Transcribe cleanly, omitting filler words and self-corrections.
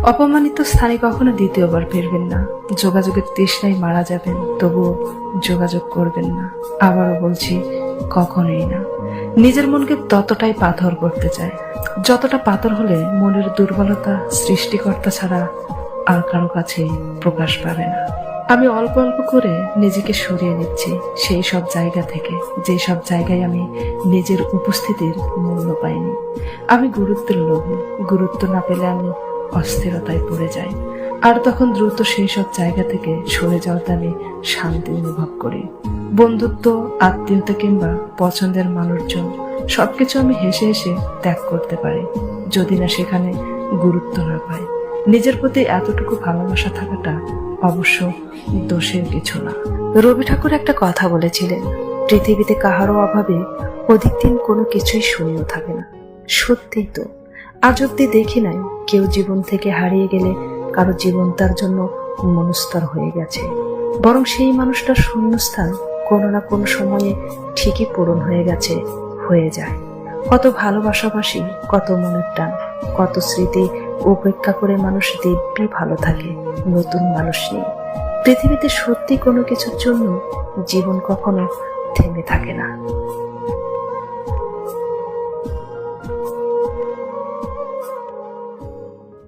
অপমানিত স্থানে কখনো দ্বিতীয়বার ফিরবেন না। যোগাযোগের তৃষ্ণায় মারা যাবেন, তবুও যোগাযোগ করবেন না। আবারও বলছি, কখনোই না। নিজের মনকে ততটাই পাথর করতে চায়, যতটা পাথর হলে মনের দুর্বলতা সৃষ্টিকর্তা ছাড়া আর কারো কাছে প্রকাশ পাবে না। আমি অল্প অল্প করে নিজেকে সরিয়ে নিচ্ছি সেই সব জায়গা থেকে, যে সব জায়গায় আমি নিজের উপস্থিতির মূল্য পাইনি। আমি গুরুত্বের লোভী, গুরুত্ব না পেলে আমি অস্থিরতায় পড়ে যাই, আর তখন দ্রুত সেই সব জায়গা থেকে সরে যাওয়াতে আমি শান্তি অনুভব করি। বন্ধুত্ব, আত্মীয়তা কিংবা পছন্দের মানুষজন সবকিছু আমি হেসে হেসে ত্যাগ করতে পারি, যদি না সেখানে গুরুত্ব না পাই। নিজের প্রতি এতটুকু ভালোবাসা থাকাটা অবশ্য দোষের কিছু না। রবি ঠাকুর একটা কথা বলেছিলেন, পৃথিবীতে কাহারও অভাবে অধিক দিন কোনো কিছুই শূন্য থাকে না। সত্যিই তো, আজ অব্দি দেখি নাই কেউ জীবন থেকে হারিয়ে গেলে কারো জীবন তার জন্য মনস্তর হয়ে গেছে, বরং সেই মানুষটার শূন্যস্থান কোনো না কোনো সময়ে ঠিকই পূরণ হয়ে গেছে, হয়ে যায়। কত ভালোবাসাবাসি, কত মনের টান, কত স্মৃতি উপেক্ষা করে মানুষ দিব্যি ভালো থাকে, নতুন মানুষ নেই। পৃথিবীতে সত্যি কোনো কিছুর জন্য জীবন কখনো থেমে থাকে না।